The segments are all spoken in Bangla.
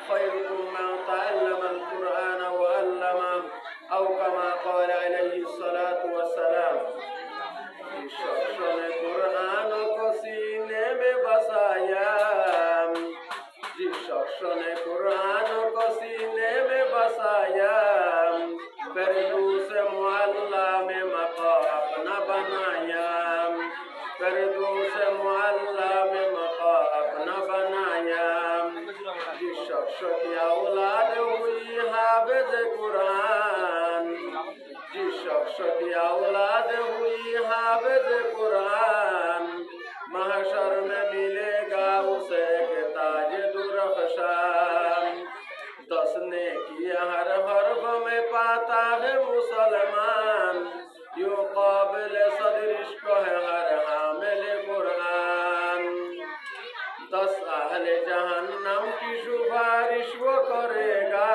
خيركم من تعلم القرآن وعلمه أو كما قال عليه الصلاة والسلام شخصن قرآن کو سینے میں بسایا شخصن قرآن کو سینے میں بسایا فردوس معلا میں مقام اپنا بنایا فردوس معلا میں مقام اپنا بنایا جس شخص کی اولاد ہوئی حافظ قرآن جس شخص کی اولاد ہوئی حافظ قرآن محشر میں ملے گا اسے کہ تاج درخشان 10 नेकी हर हर्फ में पाता है मुसलमान यूं काबिल सदर इश्क है हर हामिल कुरान 10 अहले जहन्नम की सिफारिश वो करेगा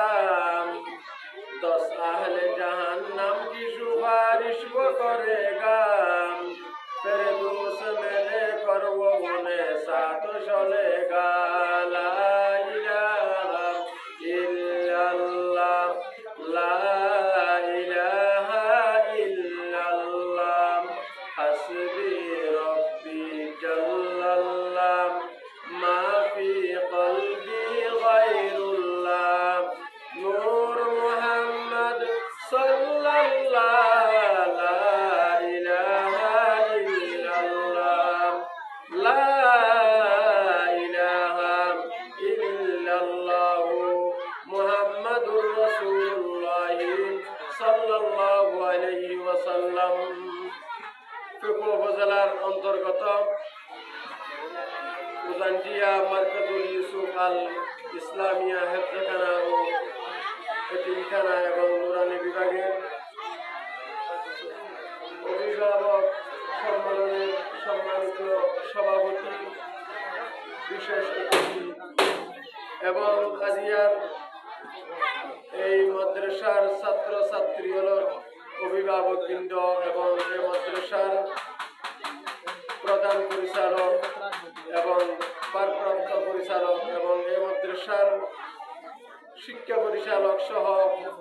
10 अहले जहन्नम की सिफारिश वो करेगा फिरदौस में लेकर वो उन्हें साथ चलेगा ला इलाहा इल्लल्लाह ला इलाहा इल्लल्लाह हस्बी रब्बी जल्लल्लाह मा फी क़ल्बी गैरुल्लाह नूर मुहम्मद सल्लल्लाह ला इलाहा इल्लल्लाह ला इलाहा इल्लल्लाह मुहम्मदुर रसूलुल्लाह सल्लल्लाहु अलैहि वसल्लम ফিকহ উপজেলার অন্তর্গত উজানটিয়া মার্কাজুল ইউসুফ আল ইসলামিয়া হেফজখানা ও এতিমখানা এবং নুরানি বিভাগের অভিভাবক সম্মেলনের সম্মানিত সভাপতি বিশেষ অতিথি এবং কাজিয়ার এই মাদ্রাসার ছাত্র ছাত্রী হল অভিভাবকবৃন্দ এবং এই মাদ্রাসার প্রধান পরিচালক এবং ভারপ্রাপ্ত পরিচালক এবং এই মাদ্রাসার শিক্ষা পরিচালক সহ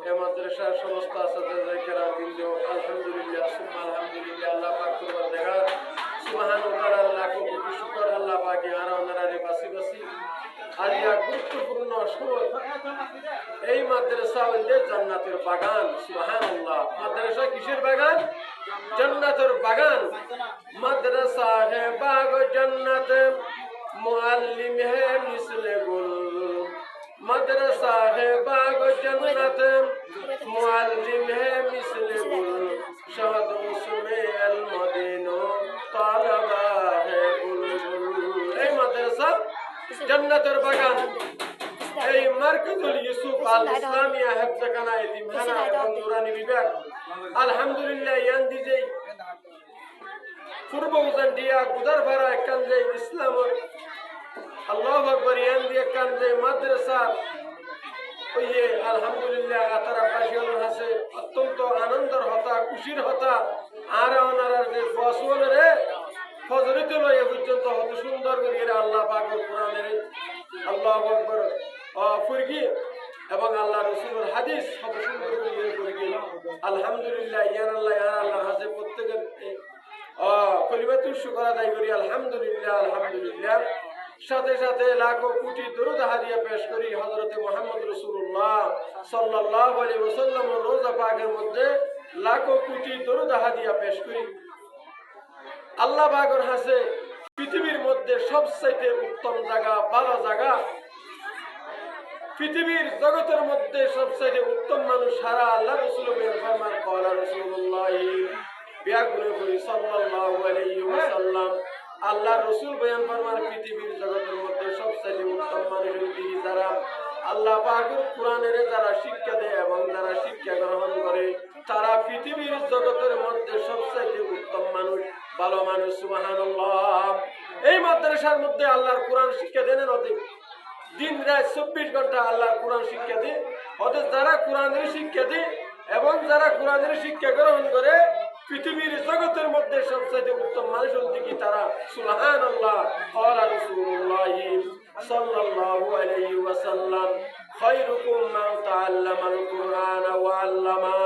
এই মাদ্রাসার সমস্ত আসাদা-ই-কেরামবৃন্দ আলহামদুলিল্লাহ সুম্মা আলহামদুলিল্লাহ আল্লাহ পাক করবার দেখা সুবহানাহু ওয়া তাআলা লাখো কোটি শুকর আল্লাহ পাকে আর ওনারে বাসি বাসি আলিয়া গুরুত্বপূর্ণ সময় এই মাদ্রাসা হইলে জান্নাতের বাগান সুবহানাল্লাহ মাদ্রাসা কিসের বাগান জান্নাতের বাগান মাদ্রাসা হে বাগ জান্নাত মুআল্লিম হে মিসলে গুল मदरसा है बाग जन्नत मुअल्लिम है मिसले गुल शहद उसमें अल मदीनो तालबा है बुलबुल এই মাদ্রাসা জান্নাতের বাগান এই মার্কাজুল ইউসুফ আল ইসলামিয়া হেফজখানা এতিমখানা এবং নুরানি বিভাগ আলহামদুলিল্লাহ ইয়ান্দি যেই পূর্ব উজানটিয়া গুদারপাড়া একখান যে ইসলাম আল্লাহু আকবার ইয়ান্দি একখান যে মাদ্রাসা ওইয়ে আলহামদুলিল্লাহ তারা বাসিয়াল আছে অত্যন্ত আনন্দের হতা খুশির হতা আর ওনার যে ফসল রে ফজরিত লয়ে পর্যন্ত কত সুন্দর করে আল্লাহ পাকের কোরআনের আল্লাহু আকবার ফুরগি এবং আল্লাহ রাসূলের হাদিস কত সুন্দর করে ফুরগি আলহামদুলিল্লাহ ইয়া আল্লাহ হাজে প্রত্যেকের কলিমাতুল শুকর আদায় করি আলহামদুলিল্লাহ আলহামদুলিল্লাহ সাথে সাথে লাখো কোটি দরুদ হাদিয়া পেশ করি হযরত মুহাম্মদ রাসূলুল্লাহ সাল্লাল্লাহু আলাইহি ওয়াসাল্লামের রোজা পাকের মধ্যে লাখো কোটি দরুদ হাদিয়া পেশ করি আল্লাহ পাকের কাছে পৃথিবীর মধ্যে সবচেয়ে উত্তম জায়গা ভালো জায়গা পৃথিবীর জগতের মধ্যে সবচেয়ে উত্তম মানুষ সারা আল্লাহ রাসূল ফরমান কওলা রাসূলুল্লাহ বিয়াগুনে করি সাল্লাল্লাহু আলাইহি ওয়াসাল্লাম আল্লাহ রাসূল বয়ান ফরমান পৃথিবীর জগতের মধ্যে সবচেয়ে উত্তম মানুষ হইল যারা আল্লাহ পাকের কোরআনের যারা শিক্ষা দেয় এবং যারা শিক্ষা গ্রহণ করে তারা পৃথিবীর জগতের মধ্যে সবচেয়ে উত্তম মানুষ ভালো মানুষ সুবহানাল্লাহ এই মাদ্রাসার মধ্যে আল্লাহর কোরআন শিক্ষা দেন নদী দিন রাত 24 ঘন্টা আল্লাহর কোরআন শিক্ষা দেয় ওদের যারা কোরআনের শিক্ষা দেয় এবং যারা কোরআনের শিক্ষা গ্রহণ করে পৃথিবীর জগতের মধ্যে সবচেয়ে উত্তম মানুষ হচ্ছে কি তারা সুবহানাল্লাহ ক্বালা রাসূলুল্লাহ সাল্লাল্লাহু আলাইহি ওয়াসাল্লাম ওয়াসাল্লাম খায়রুকুম মান তাআল্লামাল কুরআন ওয়া আল্লামা।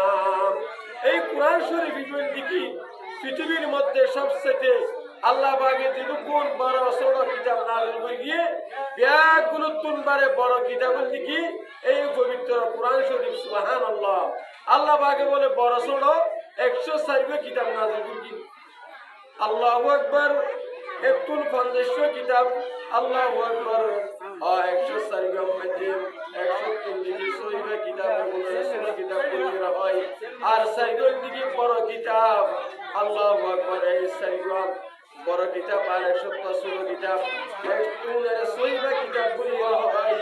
এই কোরআন শরীফ কি পৃথিবীর মধ্যে সবচেয়ে আল্লাহ পাকে যেরকম বড় ছোট কিতাব নাযিল করে গিয়ে ব্যাগুলো তুলবারে বড় কিতাবের দিকে এই পবিত্র কোরআন শরীফ। সুবহানাল্লাহ। আল্লাহ পাকে বলে বড় ছোট 104 কিতাব নাযিল করে। আল্লাহু আকবার। 150 কিতাব। আল্লাহু আকবার। 104 মধ্যে 103 দিকে সহিহ কিতাব এবং রাসূলের কিতাব পড়া হয়। আর সাইদুল দিকে বড় কিতাব। আল্লাহু আকবার। এই সাইদুল বড় কিতাব আর 116 কিতাব 103 সহিহ কিতাব পড়া হয়।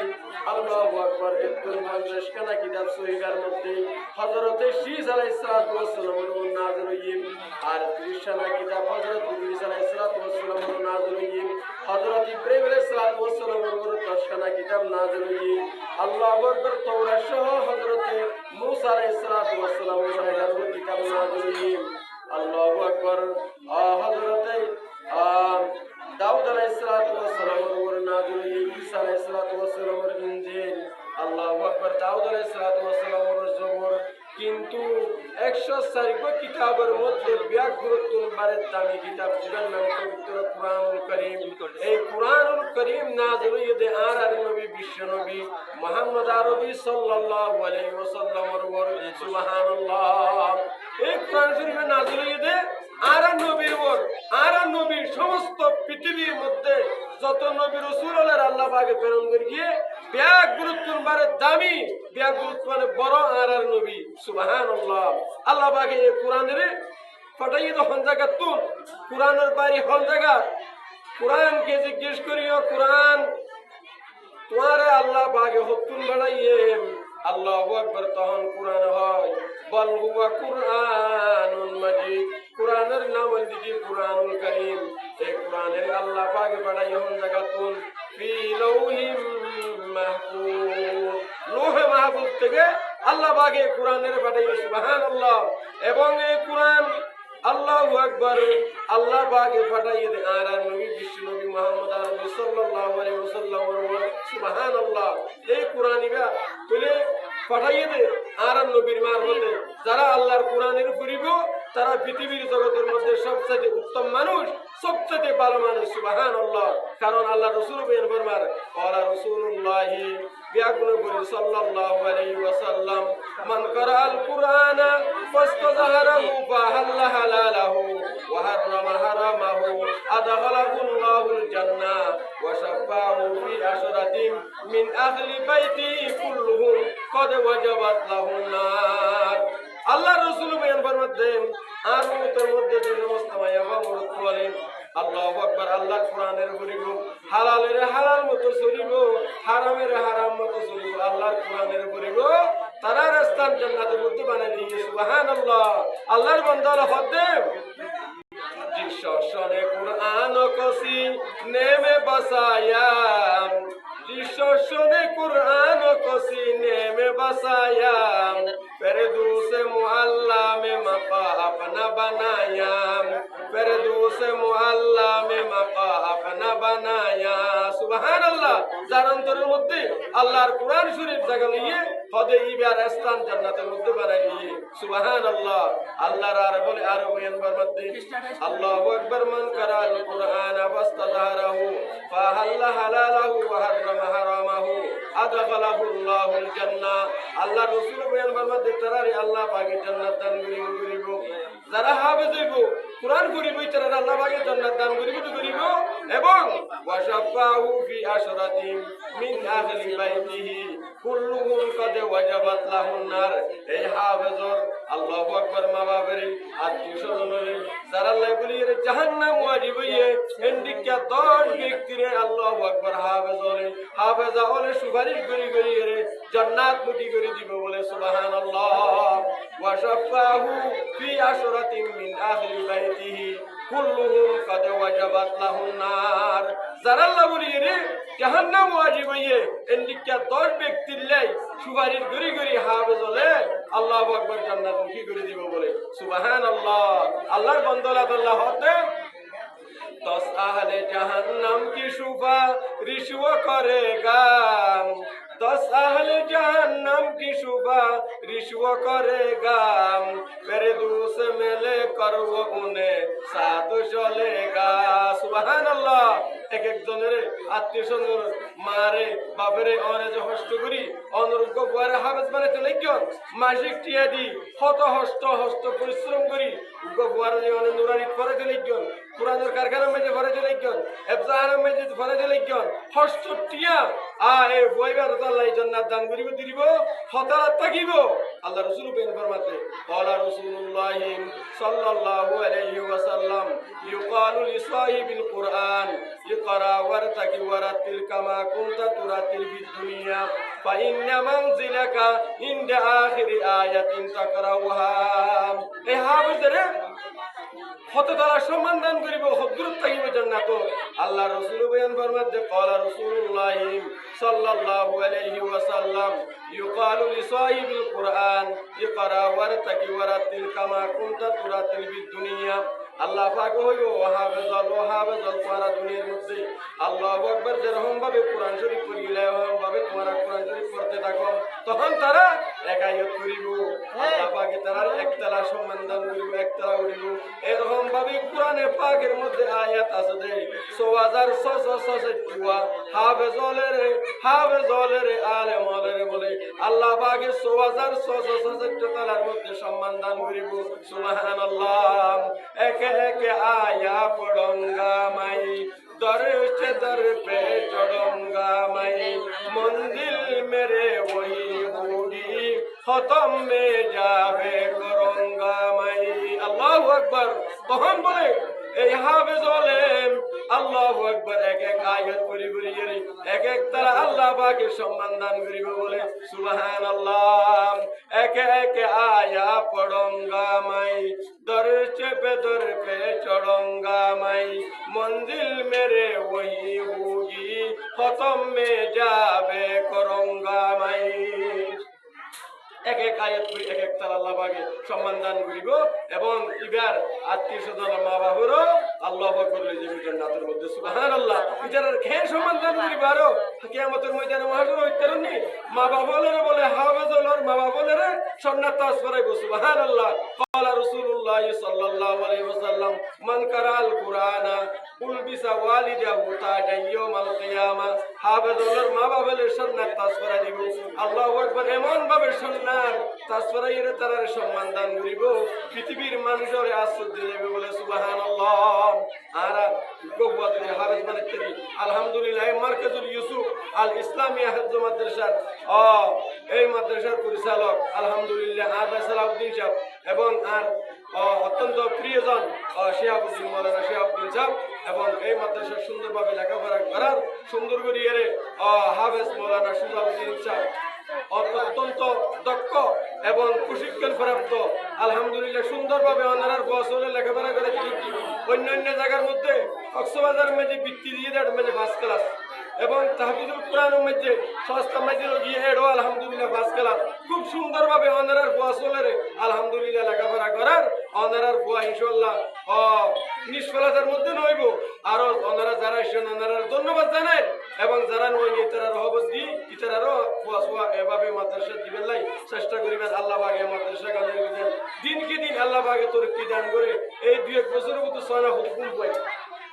আল্লাহু আকবার। 150 খানা কিতাব সহিহের মধ্যে হযরত শীস আলাইহিস সালাতু ওয়াস সালামের নাযিল হইয়ে। আর 30 খানা কিতাব হযরত ইদ্রিস আলাইহিস সালাতু ওয়াস সালামের নাযিল হইয়ে। হযরত ইব্রাহিম আলাইহিস সালাতু ওয়াস সালামের 10 খানা কিতাব নাযিল হইয়ে। আল্লাহু আকবার। তাওরাত সহ হযরত মূসা আলাইহিস সালাতু ওয়াস সালামের 11 কিতাব নাযিল হইয়ে। আল্লাহু আকবার। হযরত দাউদ আলাইহিস সালাতু ওয়াস সালামের নাযিল হইয়ে। ঈসা আলাইহিস সালাতু ওয়াস সালামের ইনজিল। আল্লাহু আকবার। দাউদ আলাইহিস সালাতু ওয়াস সালামের জবর। কিন্তু 104 কিতাবের মধ্যে ব্যাগুরতুলবারের দামি কিতাব যেটার নাম পবিত্র কুরআনুল কারীম। এই কুরআনুল কারীম নাযিল হইতে আর নবী বিশ্ব নবী মুহাম্মদ আরবি সাল্লাল্লাহু আলাইহি ওয়াসাল্লামের উপর। সুবহানাল্লাহ। এই কুরআন শরীফে নাযিল হইতে আর নবীর উপর আর নবীর সমস্ত পৃথিবীর মধ্যে যত নবী রাসূল আল্লাহ পাকে প্রেরণ করে গিয়ে ব্যাগুরতুলবারের দামি ব্যাগুরত মানে বড় আর নবী। সুবহানাল্লাহ। আল্লাহ পাকে এই কোরআনের পাঠাইয়ে তখন জায়গা তুল কোরআনের বাড়ি হল জায়গা। কোরআনকে জিজ্ঞেস করিও কোরআন তোমার আল্লাহ পাকে হতুন বানাইয়ে। আল্লাহু আকবার। তখন কোরআন হয় বল হুয়া কুরআনুন মাজিদ। কোরআনের নাম দিকে কুরআনুল কারীম। এই কোরআনের আল্লাহ পাকে পাঠাইয়ে হল জায়গা তুল ফি লাউহিম মাহফুজ। লৌহে মাহফুজ থেকে আল্লাহ পাকে কোরআনের পাঠাইয়ে। সুবহানাল্লাহ। এবং এই কোরআন আল্লাহু আকবার আল্লাহ পাকে পাঠাইয়ে দেন আর নবী বিশ্ব নবী মুহাম্মদ আরবি সাল্লাল্লাহু আলাইহি ওয়াসাল্লামের। সুবহানাল্লাহ। এই কোরআনিবা বলে পাঠাইয়ে দে আর নবীর মারফতে যারা আল্লাহর কোরআনের পড়িব তারা পৃথিবীর জগতের মধ্যে সবচেয়ে উত্তম মানুষ সবচেয়ে ভালো মানুষ। সুবহানাল্লাহ। কারণ আল্লাহ রাসূল বলেন ফরমার ওয়ালা রাসূলুল্লাহি বিআগুন বলি সাল্লাল্লাহু আলাইহি ওয়াসাল্লাম মান কারাআল কুরআনা ফাস্তাযহারাহু ফাহাল্লা হালালাহু ওয়া হারামা হারামাহু আদখালাহুল্লাহুল জান্নাহ ওয়া শাফাহু ফি আশরাতিন মিন আহলি বাইতি কুল্লুহুম কদ ওয়াজাবাত লাহুন নার। আল্লাহ রাসূল বলেন ফরমাতেন আর উম্মতের মধ্যে যে সমস্ত মায়া মরত বলেন আল্লাহু আকবার আল্লাহর কোরআনের পড়িব হালালের হালাল মতো চলিব হারামের হারাম মতো চলিব আল্লাহর কোরআনের পড়িব তারা স্থান জান্নাতের মধ্যে বানাই দিয়ে। সুবহানাল্লাহ। আল্লাহর বান্দা হতে শনে কুরআন কসি নেমে বসায়া শনে কুরআন কসি নেমে বসায়া ফেরদৌসে মুআল্লা মে মাকা আপনা বানায়া ফেরদৌসে মুআল্লা মে মাকা আপনা বানায়া। সুবহানাল্লাহ। যার অন্তরের মধ্যে আল্লাহর কোরআন শরীফ জায়গা নিয়ে হদে ইবার স্থান জান্নাতের মধ্যে বানাই দিয়ে। সুবহানাল্লাহ। আল্লাহর আর বলে আর বয়ানবার মধ্যে আল্লাহু আকবার মান কারাল কুরআন ফাস্তাযহারাহু ফাহাল্লা হালালাহু ওয়া হারামা হারামাহু আদখালাহুল্লাহুল জান্নাহ। আল্লাহ রাসূল বয়ানবার মধ্যে তারারে আল্লাহ পাকে জান্নাত দান করিব। যারা হাফেজ হইব কোরআন পড়িব তারা আল্লাহ পাকে জান্নাত দান করিব এবং ওয়া শাফাহু ফি আশরাতিন মিন আহলি বাইতিহি কুল্লুহুম কদ ওয়াজাবাত লাহুন নার। এই হাফেজর আল্লাহু আকবার মা বাবার আত্মীয়-স্বজনের যারা আল্লাহ বলি জাহান্নাম ওয়াজিব হইয়ে এন্ডিকা 10 ব্যক্তিরে আল্লাহু আকবার হাফেজা হলে সুপারিশ করি রে জান্নাত মুক্তি করে দিব বলে। সুবহানাল্লাহ। ওয়া শাফাহু ফি আশরাতিন মিন আহলি বাইতিহি কুল্লুহুম কদ ওয়াজাবাত লাহুন নার। যারা আল্লাহ বলি রে জাহান্নাম ওয়াজিব হইয়ে এন্ডিকা 10 ব্যক্তির লাই সুপারিশ করি হাফেজ হলে আল্লাহু আকবার জান্নাত মুক্তি করে দিব বলে। সুবহানাল্লাহ। আল্লাহর বান্দা আল্লাহ হতে 10 আহলে জাহান্নাম কি সুপারিশ করেগা 10 আহলে জাহান্নাম কি সুপারিশ वो करेगा मेरे दूस मेले करवो उन्हें साथ चलेगा সুবহান আল্লাহ। এক একজনের আত্মীয় স্বজন মারে বাপরে অনেক হস্ত করি অনুরূপ গোয়ারে হাবেজ বানাইতে লাইগন মাসিক টিয়া দি হত হস্ত পরিশ্রম করি গোয়ারে অনেক নুরানি করে লাইগন কোরআনের কারখানা মেজে ভরে লাইগন এফজাহান মেজে ভরে লাইগন হস্ত টিয়া এ বইবার আল্লাহ জান্নাত দান করিব দিব হতারাত থাকিব। আল্লাহ রাসূল বেন ফরমাতে ক্বালা রাসূলুল্লাহ সাল্লাল্লাহু আলাইহি ওয়াসাল্লাম ইউকালু লিসাহিবিল কুরআন ইকরা ওয়ারতাকি ওয়ারাতিল কামা কুনতা তুরাতিল ফিদ দুনিয়া ফাইন্না মানজিলাকা ইনদা আখিরি আয়াতিন তাকরাউহা। এ হাফেজরে হত তারা সম্মান দান করিব হদ্দুর থাকিব জান্নাত। আল্লাহ রাসূল বয়ান ফরমাতে ক্বালা রাসূলুল্লাহ সাল্লাল্লাহু আলাইহি ওয়াসাল্লাম ইউকালু লিসাহিবিল কুরআন ইকরা ওয়ারতাকি ওয়ারাতিল কামা কুনতা তুরাতিল ফিদ দুনিয়া। আল্লাহ পাক হইব ওয়াহাবেজল সারা দুনিয়ার মধ্যে আল্লাহু আকবার যেরকম ভাবে কোরআন শরীফ পড়িলে এরকম ভাবে তোমরা কোরআন শরীফ পড়তে থাকো তখন তারা একায়ত করিব আল্লাহ পাক তার একতলা সম্মান দান করিব একতলা করিব। এরকম ভাবে কোরআনে পাকের মধ্যে আয়াত আছে যে 6666 হাফেজলের আলেমলের বলে আল্লাহ পাকের 6666 তালার মধ্যে সম্মান দান করিব। সুবহানাল্লাহ। একে একে आया पढ़ूंगा मैं दर से दर पे चढ़ूंगा मैं मंजिल मेरे वही होगी खत्म में जावे करूंगा मैं। अल्लाह अकबर। तो हम बोले এই হাফেজ হলেন আল্লাহু আকবার এক এক আয়াত পড়ি পড়ি এক এক তারা আল্লাহ পাকের সম্মান দান করিব বলে সুবহানাল্লাহ। একে একে আয়া পড়ুঙ্গা মাই দর पे चढ़ूंगा मैं मंजिल मेरे वही होगी खत्म में जावे करूंगा मैं। এক এক আয়াত করি এক এক তার আল্লাহ পাকে সম্মান দান করিব এবং ইবার আত্মীয় স্বজন মা বাবারও আল্লাহ পাক বলে যে জান্নাতের মধ্যে সুবহানাল্লাহ ইজারার খেয়ে সম্মান দান করিব। আরো কিয়ামতের ময়দানে মহাশর হইতারনি মা বাবালের বলে হাফেজলর মা বাবালের জান্নাত তাস করাইব সুবহানাল্লাহ। ক্বালা রাসূলুল্লাহ সাল্লাল্লাহু আলাইহি ওয়াসাল্লাম মান কারাল কুরআনা উলবিসা ওয়ালিদাহু তাজান ইয়াউমাল কিয়ামা। হাফেজলর মা বাবালের জান্নাত তাস করাই দিব। আল্লাহু আকবার। এমন ভাবে তাসফরাইরে তারার সম্মান দান করিব পৃথিবীর মানুষের আশ্চর্য দেবে বলে সুবহানাল্লাহ। আর গোবাতে হাফেজ বানাইতে আলহামদুলিল্লাহ মার্কাজুল ইউসুফ আল ইসলামিয়া হাফেজ মাদ্রাসার এই মাদ্রাসার পরিচালক আলহামদুলিল্লাহ আবা সালাউদ্দিন সাহেব এবং আর অত্যন্ত প্রিয়জন শিহাবুদ্দিন মাওলানা শিহাবুদ্দিন সাহেব এবং এই মাদ্রাসার সুন্দরভাবে লেখাপড়া করার সুন্দর করিয়ে হাফেজ মাওলানা সুজাউদ্দিন সাহেব অত্যন্ত দক্ষ এবং প্রশিক্ষণ প্রাপ্ত আলহামদুলিল্লাহ সুন্দরভাবে ওনার বছরে লেখাপড়া করে অন্যান্য জায়গার মধ্যে কক্সবাজার মেজে বৃত্তি দিয়ে দেয় মেজে ফার্স্ট ক্লাস এবং তাহফিজুল কোরআন মেজে সস্তা মেজে গিয়ে এডো আলহামদুলিল্লাহ ফার্স্ট ক্লাস খুব সুন্দরভাবে ওনার বছরে আলহামদুলিল্লাহ লেখাপড়া করার ওনার বুয়া ইনশাআল্লাহ নিষ্ফলতার মধ্যে নইব। আরো ওনারা যারা এসেছেন ওনারা ধন্যবাদ জানাই এবং যারা নয় তারা রহবত দি ইতারারও বুয়া এভাবে মাদ্রাসা দিবেন লাই চেষ্টা করিবেন। আল্লাহ পাকে মাদ্রাসা গানে দিবেন দিনকে দিন আল্লাহ পাকে তরক্কি দান করে এই 2-1 বছরের মতো সয়না হুকুম পাই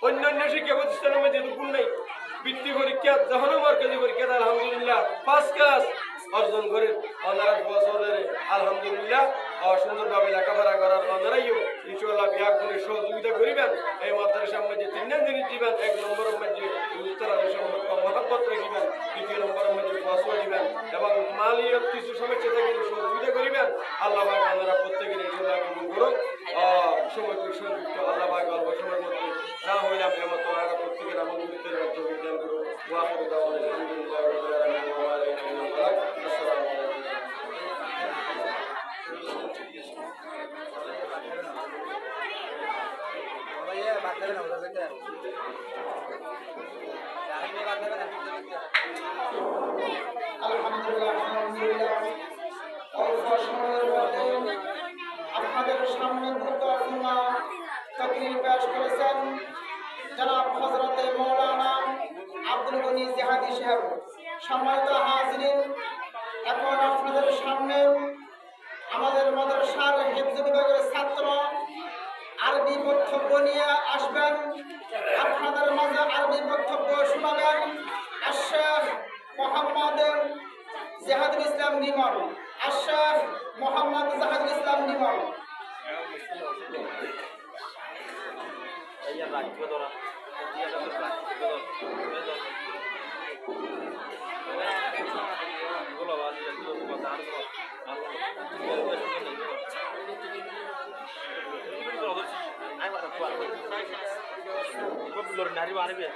অন্যান্য শিক্ষা প্রতিষ্ঠানের মধ্যে হুকুম নেই বৃত্তি পরীক্ষা যখন মার্কাজি পরীক্ষা আলহামদুলিল্লাহ ফার্স্ট ক্লাস অর্জন করে ওনারা বছরে আলহামদুলিল্লাহ সুন্দরভাবে লেখাপড়া করার ওনারাইও ইনশাআল্লাহ বিয়াক করে সহযোগিতা করিবেন। এই মাদ্রাসার মধ্যে 3 জিনিস দিবেন। 1 নম্বরের মধ্যে উত্তরাদের সম্পর্ক মহাব্বত রাখিবেন, 2 নম্বরের মধ্যে ফসল দিবেন এবং মালিয়ত কিছু সমস্যা থাকলে সহযোগিতা করিবেন। আল্লাহ পাক ওনারা প্রত্যেকের ইনশাআল্লাহ কবুল করুন। সময় সংযুক্ত আল্লাহ পাক অল্প সময়ের মধ্যে না হইলাম এমন ওনারা প্রত্যেকের আমল করতে বিজ্ঞান করুন। ওয়া আখিরু দাওয়ানা আলহামদুলিল্লাহি রাব্বিল আলামিন ওয়া আলাইহি ওয়া সাল্লাম। আসসালামু আলাইকুম। আপনাদের সামনে গুরুত্বপূর্ণ তাকরীর পেশ করেছেন জনাব হযরতে মাওলানা আব্দুল গনি জিহাদি সাহেব। সম্মানিত হাজিরিন, এখন আপনাদের সামনে আমাদের মাদ্রাসার হিফজ বিভাগের ছাত্র আরবি বক্তব্য নিয়ে আসবেন। আপনাদের মাঝে আরবি বক্তব্য শোনাবেন আশেখ মোহাম্মদ জাহাদুল ইসলাম নিমল। আশেখ মোহাম্মদ জাহাদুল ইসলাম Nimal. Gue belum dari mana ya?